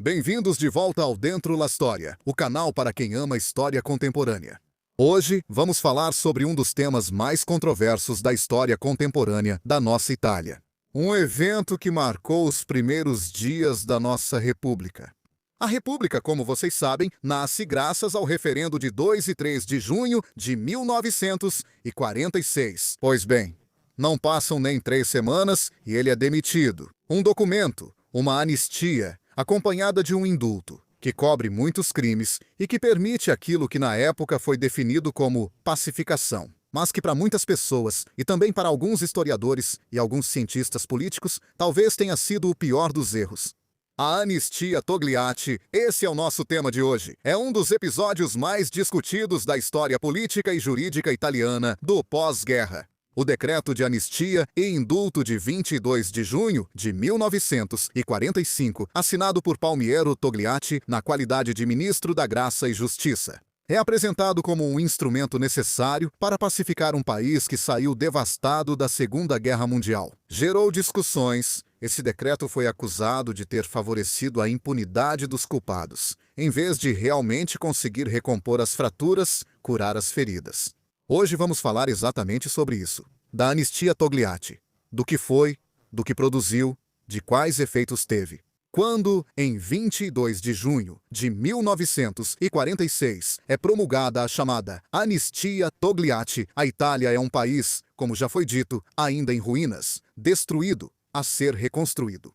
Bem-vindos de volta ao Dentro la Storia, o canal para quem ama história contemporânea. Hoje vamos falar sobre um dos temas mais controversos da história contemporânea da nossa Itália. Um evento que marcou os primeiros dias da nossa República. A República, como vocês sabem, nasce graças ao referendo de 2 e 3 de junho de 1946. Pois bem, não passam nem 3 semanas e ele é demitido. Um documento, uma anistia, acompanhada de um indulto, que cobre muitos crimes e que permite aquilo que na época foi definido como pacificação, mas que para muitas pessoas, e também para alguns historiadores e alguns cientistas políticos, talvez tenha sido o pior dos erros. A Anistia Togliatti, esse é o nosso tema de hoje. É um dos episódios mais discutidos da história política e jurídica italiana do pós-guerra. O decreto de anistia e indulto de 22 de junho de 1945, assinado por Palmiero Togliatti na qualidade de ministro da Graça e Justiça. É apresentado como um instrumento necessário para pacificar um país que saiu devastado da Segunda Guerra Mundial. Gerou discussões. Esse decreto foi acusado de ter favorecido a impunidade dos culpados, em vez de realmente conseguir recompor as fraturas, curar as feridas. Hoje vamos falar exatamente sobre isso, da Anistia Togliatti, do que foi, do que produziu, de quais efeitos teve. Quando, em 22 de junho de 1946, é promulgada a chamada Anistia Togliatti, a Itália é um país, como já foi dito, ainda em ruínas, destruído, a ser reconstruído.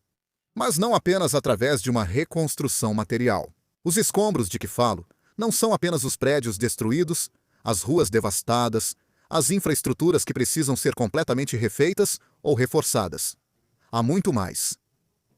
Mas não apenas através de uma reconstrução material. Os escombros de que falo não são apenas os prédios destruídos, as ruas devastadas, as infraestruturas que precisam ser completamente refeitas ou reforçadas. Há muito mais.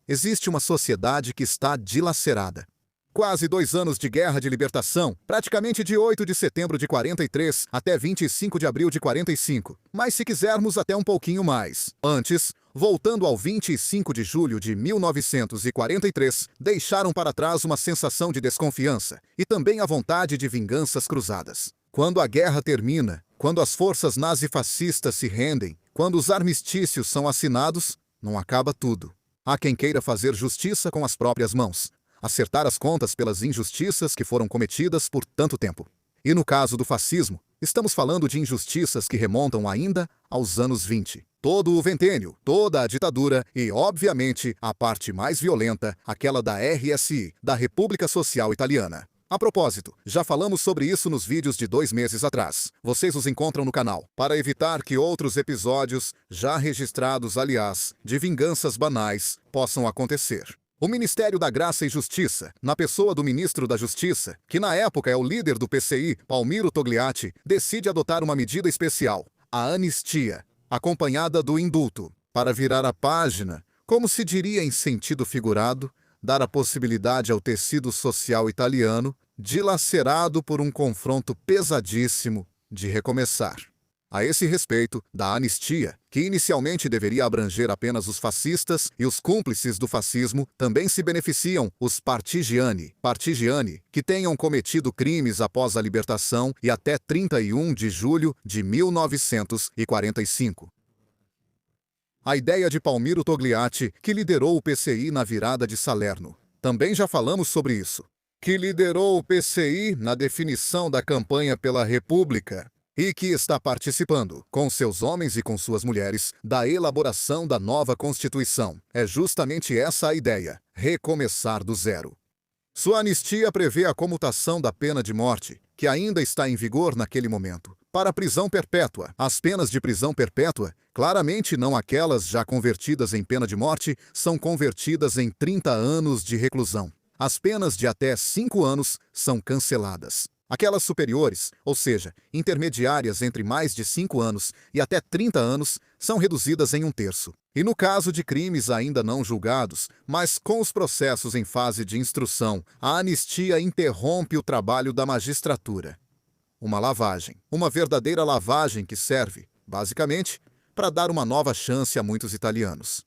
Existe uma sociedade que está dilacerada. Quase 2 anos de guerra de libertação, praticamente de 8 de setembro de 43 até 25 de abril de 45. Mas se quisermos até um pouquinho mais. Antes, voltando ao 25 de julho de 1943, deixaram para trás uma sensação de desconfiança e também a vontade de vinganças cruzadas. Quando a guerra termina, quando as forças nazifascistas se rendem, quando os armistícios são assinados, não acaba tudo. Há quem queira fazer justiça com as próprias mãos, acertar as contas pelas injustiças que foram cometidas por tanto tempo. E no caso do fascismo, estamos falando de injustiças que remontam ainda aos anos 20. Todo o ventênio, toda a ditadura e, obviamente, a parte mais violenta, aquela da RSI, da República Social Italiana. A propósito, já falamos sobre isso nos vídeos de 2 meses atrás. Vocês os encontram no canal, para evitar que outros episódios, já registrados aliás, de vinganças banais, possam acontecer. O Ministério da Graça e Justiça, na pessoa do Ministro da Justiça, que na época é o líder do PCI, Palmiro Togliatti, decide adotar uma medida especial, a anistia, acompanhada do indulto, para virar a página, como se diria em sentido figurado, dar a possibilidade ao tecido social italiano, dilacerado por um confronto pesadíssimo, de recomeçar. A esse respeito, da anistia, que inicialmente deveria abranger apenas os fascistas e os cúmplices do fascismo, também se beneficiam os partigiani, que tenham cometido crimes após a libertação e até 31 de julho de 1945. A ideia de Palmiro Togliatti, que liderou o PCI na virada de Salerno. Também já falamos sobre isso. Que liderou o PCI na definição da campanha pela República e que está participando, com seus homens e com suas mulheres, da elaboração da nova Constituição. É justamente essa a ideia, recomeçar do zero. Sua anistia prevê a comutação da pena de morte, que ainda está em vigor naquele momento, para a prisão perpétua. As penas de prisão perpétua, claramente não aquelas já convertidas em pena de morte, são convertidas em 30 anos de reclusão. As penas de até 5 anos são canceladas. Aquelas superiores, ou seja, intermediárias entre mais de 5 anos e até 30 anos, são reduzidas em 1/3. E no caso de crimes ainda não julgados, mas com os processos em fase de instrução, a anistia interrompe o trabalho da magistratura. Uma lavagem. Uma verdadeira lavagem que serve, basicamente, para dar uma nova chance a muitos italianos.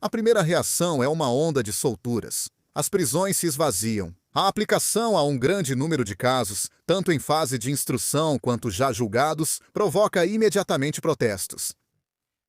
A primeira reação é uma onda de solturas. As prisões se esvaziam. A aplicação a um grande número de casos, tanto em fase de instrução quanto já julgados, provoca imediatamente protestos.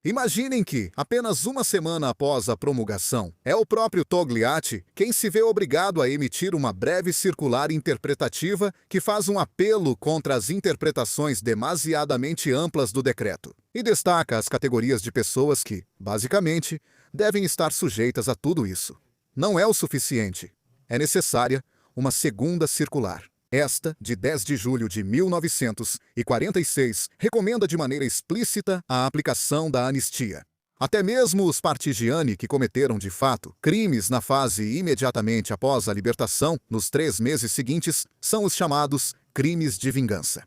Imaginem que, apenas uma semana após a promulgação, é o próprio Togliatti quem se vê obrigado a emitir uma breve circular interpretativa que faz um apelo contra as interpretações demasiadamente amplas do decreto e destaca as categorias de pessoas que, basicamente, devem estar sujeitas a tudo isso. Não é o suficiente. É necessária uma segunda circular. Esta, de 10 de julho de 1946, recomenda de maneira explícita a aplicação da anistia. Até mesmo os partigiani que cometeram de fato crimes na fase imediatamente após a libertação, nos 3 meses seguintes, são os chamados crimes de vingança.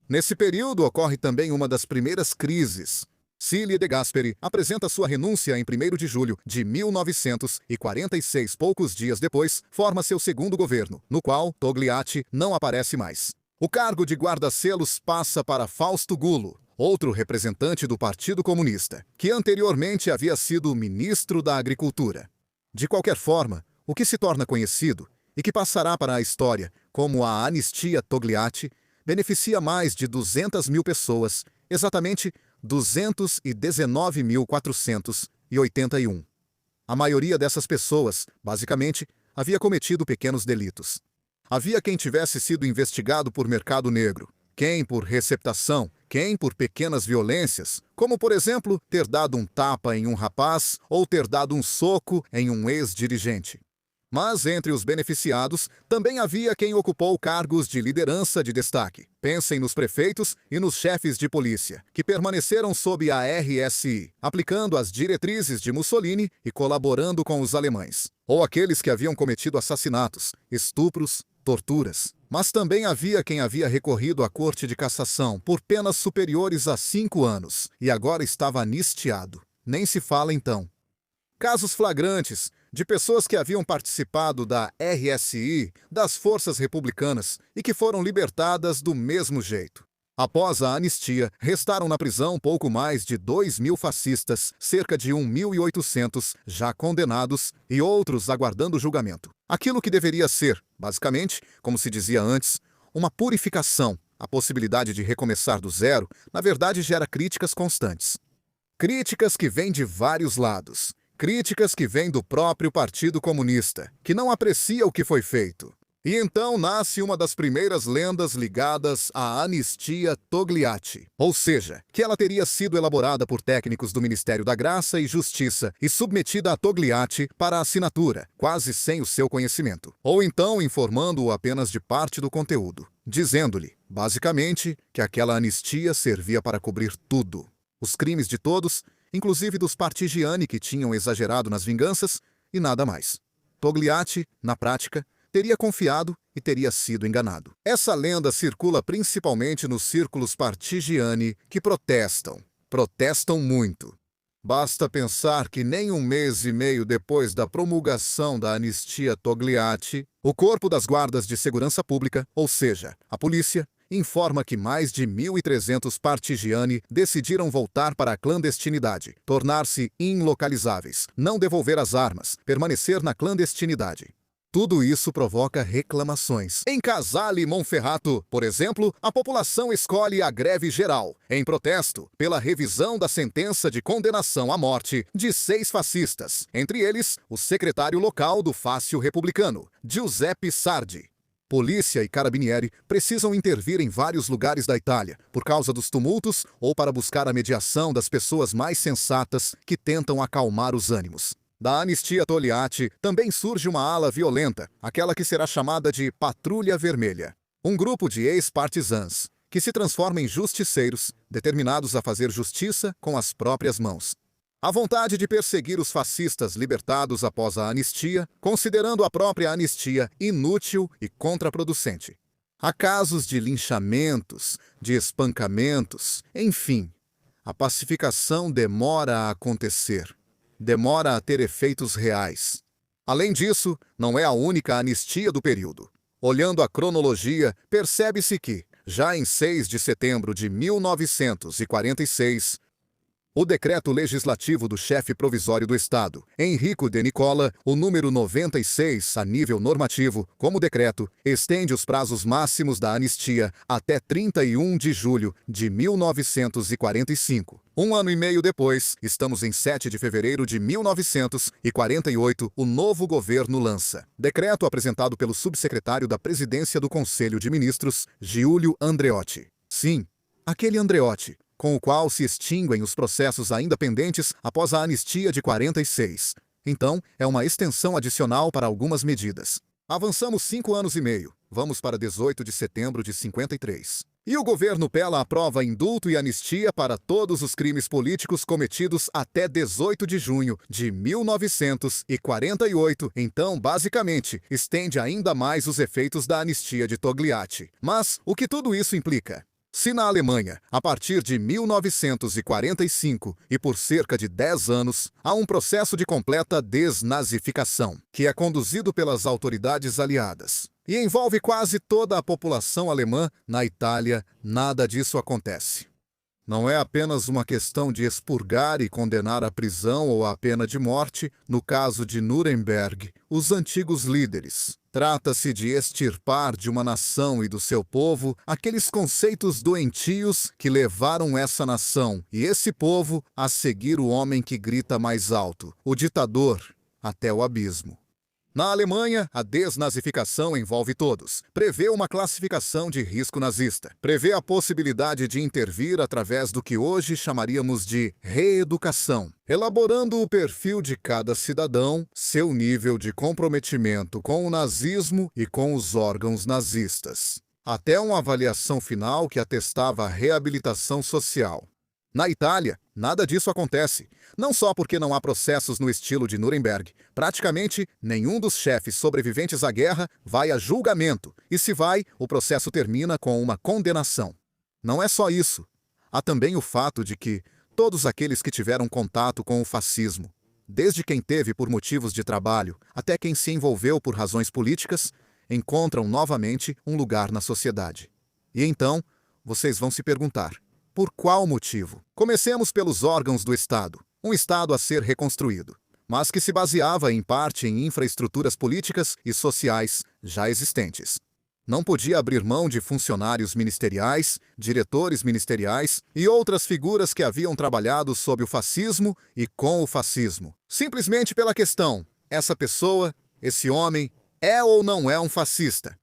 Nesse período ocorre também uma das primeiras crises. Cília de Gasperi apresenta sua renúncia em 1º de julho de 1946. Poucos dias depois, forma seu segundo governo, no qual Togliatti não aparece mais. O cargo de guarda-selos passa para Fausto Gulo, outro representante do Partido Comunista, que anteriormente havia sido ministro da Agricultura. De qualquer forma, o que se torna conhecido, e que passará para a história como a Anistia Togliatti, beneficia mais de 200 mil pessoas, exatamente 219.481. A maioria dessas pessoas, basicamente, havia cometido pequenos delitos. Havia quem tivesse sido investigado por mercado negro, quem por receptação, quem por pequenas violências, como, por exemplo, ter dado um tapa em um rapaz ou ter dado um soco em um ex-dirigente. Mas entre os beneficiados também havia quem ocupou cargos de liderança de destaque. Pensem nos prefeitos e nos chefes de polícia, que permaneceram sob a RSI, aplicando as diretrizes de Mussolini e colaborando com os alemães. Ou aqueles que haviam cometido assassinatos, estupros, torturas. Mas também havia quem havia recorrido à Corte de Cassação por penas superiores a 5 anos e agora estava anistiado. Nem se fala então. Casos flagrantes de pessoas que haviam participado da RSI, das forças republicanas, e que foram libertadas do mesmo jeito. Após a anistia, restaram na prisão pouco mais de 2.000 fascistas, cerca de 1.800 já condenados e outros aguardando julgamento. Aquilo que deveria ser, basicamente, como se dizia antes, uma purificação, a possibilidade de recomeçar do zero, na verdade gera críticas constantes. Críticas que vêm de vários lados. Críticas que vêm do próprio Partido Comunista, que não aprecia o que foi feito. E então nasce uma das primeiras lendas ligadas à Anistia Togliatti, ou seja, que ela teria sido elaborada por técnicos do Ministério da Graça e Justiça e submetida a Togliatti para assinatura, quase sem o seu conhecimento, ou então informando-o apenas de parte do conteúdo, dizendo-lhe, basicamente, que aquela anistia servia para cobrir tudo, os crimes de todos, inclusive dos partigiani que tinham exagerado nas vinganças, e nada mais. Togliatti, na prática, teria confiado e teria sido enganado. Essa lenda circula principalmente nos círculos partigiani que protestam muito. Basta pensar que nem 1 mês e meio depois da promulgação da anistia Togliatti, o Corpo das Guardas de Segurança Pública, ou seja, a polícia, informa que mais de 1.300 partigiani decidiram voltar para a clandestinidade, tornar-se inlocalizáveis, não devolver as armas, permanecer na clandestinidade. Tudo isso provoca reclamações. Em Casale e Monferrato, por exemplo, a população escolhe a greve geral, em protesto pela revisão da sentença de condenação à morte de 6 fascistas, entre eles o secretário local do Fácio Republicano, Giuseppe Sardi. Polícia e carabinieri precisam intervir em vários lugares da Itália, por causa dos tumultos ou para buscar a mediação das pessoas mais sensatas que tentam acalmar os ânimos. Da Anistia Togliatti também surge uma ala violenta, aquela que será chamada de Patrulha Vermelha. Um grupo de ex-partisans, que se transforma em justiceiros, determinados a fazer justiça com as próprias mãos. A vontade de perseguir os fascistas libertados após a anistia, considerando a própria anistia inútil e contraproducente. Há casos de linchamentos, de espancamentos, enfim. A pacificação demora a acontecer. Demora a ter efeitos reais. Além disso, não é a única anistia do período. Olhando a cronologia, percebe-se que, já em 6 de setembro de 1946, O decreto legislativo do chefe provisório do Estado, Enrico de Nicola, o número 96 a nível normativo, como decreto, estende os prazos máximos da anistia até 31 de julho de 1945. Um ano e meio depois, estamos em 7 de fevereiro de 1948, o novo governo lança decreto apresentado pelo subsecretário da Presidência do Conselho de Ministros, Giulio Andreotti. Sim, aquele Andreotti, com o qual se extinguem os processos ainda pendentes após a anistia de 46. Então, é uma extensão adicional para algumas medidas. Avançamos 5 anos e meio. Vamos para 18 de setembro de 53. E o governo Pela aprova indulto e anistia para todos os crimes políticos cometidos até 18 de junho de 1948. Então, basicamente, estende ainda mais os efeitos da anistia de Togliatti. Mas, o que tudo isso implica? Se na Alemanha, a partir de 1945 e por cerca de 10 anos, há um processo de completa desnazificação, que é conduzido pelas autoridades aliadas e envolve quase toda a população alemã, na Itália, nada disso acontece. Não é apenas uma questão de expurgar e condenar à prisão ou à pena de morte, no caso de Nuremberg, os antigos líderes. Trata-se de extirpar de uma nação e do seu povo aqueles conceitos doentios que levaram essa nação e esse povo a seguir o homem que grita mais alto, o ditador, até o abismo. Na Alemanha, a desnazificação envolve todos. Prevê uma classificação de risco nazista. Prevê a possibilidade de intervir através do que hoje chamaríamos de reeducação, elaborando o perfil de cada cidadão, seu nível de comprometimento com o nazismo e com os órgãos nazistas. Até uma avaliação final que atestava a reabilitação social. Na Itália, nada disso acontece, não só porque não há processos no estilo de Nuremberg. Praticamente nenhum dos chefes sobreviventes à guerra vai a julgamento, e se vai, o processo termina com uma condenação. Não é só isso. Há também o fato de que todos aqueles que tiveram contato com o fascismo, desde quem teve por motivos de trabalho até quem se envolveu por razões políticas, encontram novamente um lugar na sociedade. E então, vocês vão se perguntar: por qual motivo? Comecemos pelos órgãos do Estado, um Estado a ser reconstruído, mas que se baseava em parte em infraestruturas políticas e sociais já existentes. Não podia abrir mão de funcionários ministeriais, diretores ministeriais e outras figuras que haviam trabalhado sob o fascismo e com o fascismo. Simplesmente pela questão: essa pessoa, esse homem, é ou não é um fascista?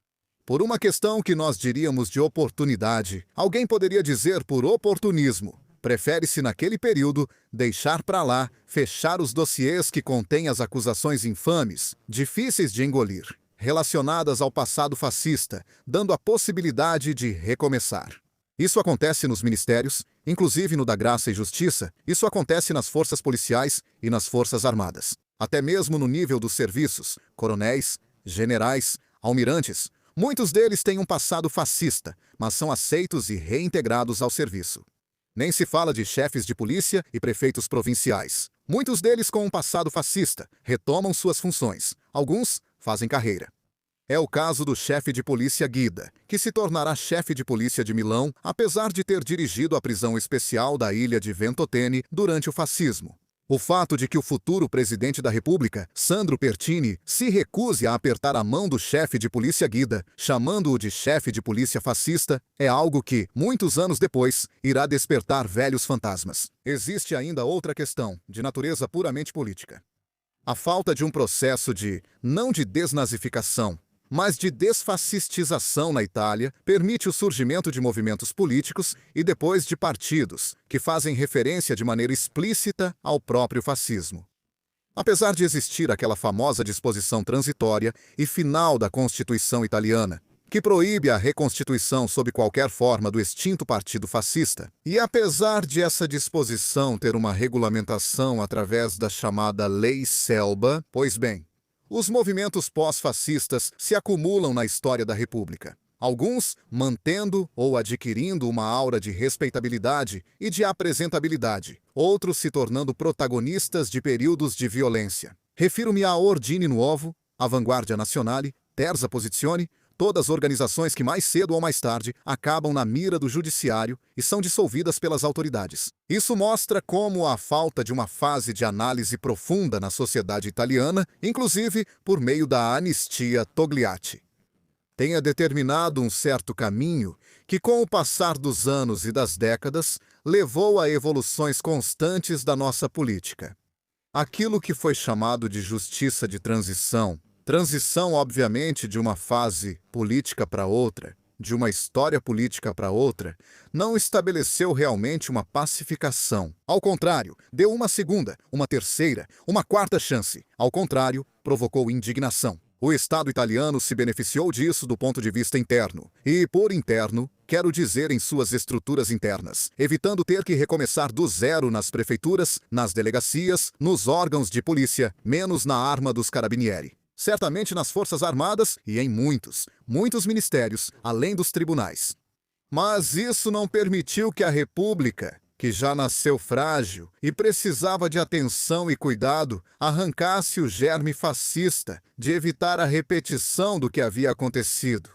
Por uma questão que nós diríamos de oportunidade, alguém poderia dizer por oportunismo. Prefere-se naquele período deixar para lá, fechar os dossiês que contêm as acusações infames, difíceis de engolir, relacionadas ao passado fascista, dando a possibilidade de recomeçar. Isso acontece nos ministérios, inclusive no da Graça e Justiça. Isso acontece nas forças policiais e nas forças armadas. Até mesmo no nível dos serviços, coronéis, generais, almirantes. Muitos deles têm um passado fascista, mas são aceitos e reintegrados ao serviço. Nem se fala de chefes de polícia e prefeitos provinciais. Muitos deles com um passado fascista retomam suas funções. Alguns fazem carreira. É o caso do chefe de polícia Guida, que se tornará chefe de polícia de Milão, apesar de ter dirigido a prisão especial da ilha de Ventotene durante o fascismo. O fato de que o futuro presidente da República, Sandro Pertini, se recuse a apertar a mão do chefe de polícia Guida, chamando-o de chefe de polícia fascista, é algo que, muitos anos depois, irá despertar velhos fantasmas. Existe ainda outra questão, de natureza puramente política. A falta de um processo não de desnazificação, mas de desfascistização na Itália, permite o surgimento de movimentos políticos e depois de partidos, que fazem referência de maneira explícita ao próprio fascismo. Apesar de existir aquela famosa disposição transitória e final da Constituição italiana, que proíbe a reconstituição sob qualquer forma do extinto partido fascista, e apesar de essa disposição ter uma regulamentação através da chamada Lei Selba, pois bem, os movimentos pós-fascistas se acumulam na história da República, alguns mantendo ou adquirindo uma aura de respeitabilidade e de apresentabilidade, outros se tornando protagonistas de períodos de violência. Refiro-me a Ordine Nuovo, Avanguardia Nazionale, Terza Posizione, Todas organizações que mais cedo ou mais tarde acabam na mira do judiciário e são dissolvidas pelas autoridades. Isso mostra como a falta de uma fase de análise profunda na sociedade italiana, inclusive por meio da anistia Togliatti, tenha determinado um certo caminho que, com o passar dos anos e das décadas, levou a evoluções constantes da nossa política. Aquilo que foi chamado de justiça de transição, obviamente, de uma fase política para outra, de uma história política para outra, não estabeleceu realmente uma pacificação. Ao contrário, deu uma segunda, uma terceira, uma quarta chance. Ao contrário, provocou indignação. O Estado italiano se beneficiou disso do ponto de vista interno. E, por interno, quero dizer em suas estruturas internas, evitando ter que recomeçar do zero nas prefeituras, nas delegacias, nos órgãos de polícia, menos na arma dos carabinieri. Certamente nas Forças Armadas e em muitos ministérios, além dos tribunais. Mas isso não permitiu que a República, que já nasceu frágil e precisava de atenção e cuidado, arrancasse o germe fascista de evitar a repetição do que havia acontecido.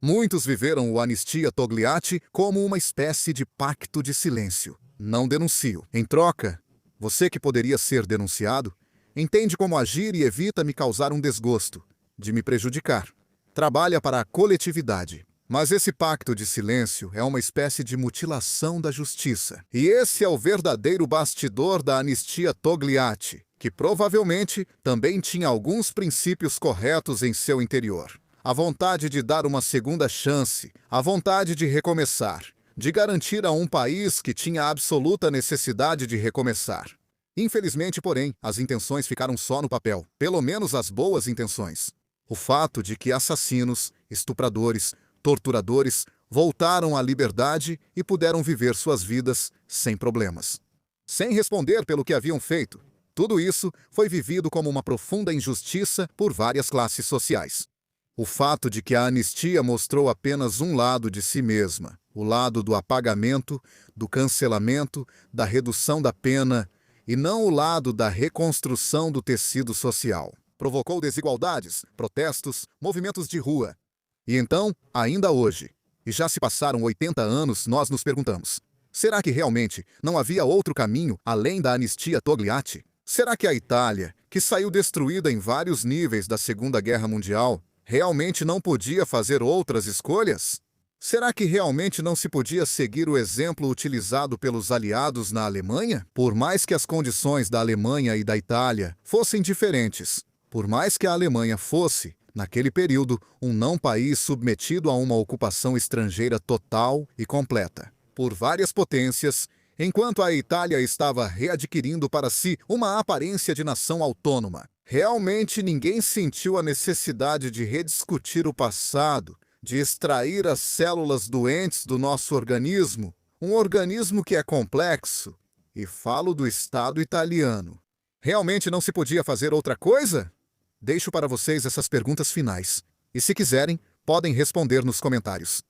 Muitos viveram o anistia Togliatti como uma espécie de pacto de silêncio. Não denuncio. Em troca, você que poderia ser denunciado, entende como agir e evita me causar um desgosto, de me prejudicar. Trabalha para a coletividade. Mas esse pacto de silêncio é uma espécie de mutilação da justiça. E esse é o verdadeiro bastidor da anistia Togliatti, que provavelmente também tinha alguns princípios corretos em seu interior. A vontade de dar uma segunda chance, a vontade de recomeçar, de garantir a um país que tinha absoluta necessidade de recomeçar. Infelizmente, porém, as intenções ficaram só no papel, pelo menos as boas intenções. O fato de que assassinos, estupradores, torturadores voltaram à liberdade e puderam viver suas vidas sem problemas, sem responder pelo que haviam feito. Tudo isso foi vivido como uma profunda injustiça por várias classes sociais. O fato de que a anistia mostrou apenas um lado de si mesma, o lado do apagamento, do cancelamento, da redução da pena, e não o lado da reconstrução do tecido social, provocou desigualdades, protestos, movimentos de rua. E então, ainda hoje, e já se passaram 80 anos, nós nos perguntamos: será que realmente não havia outro caminho além da anistia Togliatti? Será que a Itália, que saiu destruída em vários níveis da Segunda Guerra Mundial, realmente não podia fazer outras escolhas? Será que realmente não se podia seguir o exemplo utilizado pelos aliados na Alemanha? Por mais que as condições da Alemanha e da Itália fossem diferentes, por mais que a Alemanha fosse, naquele período, um não-país submetido a uma ocupação estrangeira total e completa, por várias potências, enquanto a Itália estava readquirindo para si uma aparência de nação autônoma. Realmente ninguém sentiu a necessidade de rediscutir o passado, de extrair as células doentes do nosso organismo, um organismo que é complexo, e falo do Estado italiano. Realmente não se podia fazer outra coisa? Deixo para vocês essas perguntas finais, e se quiserem, podem responder nos comentários.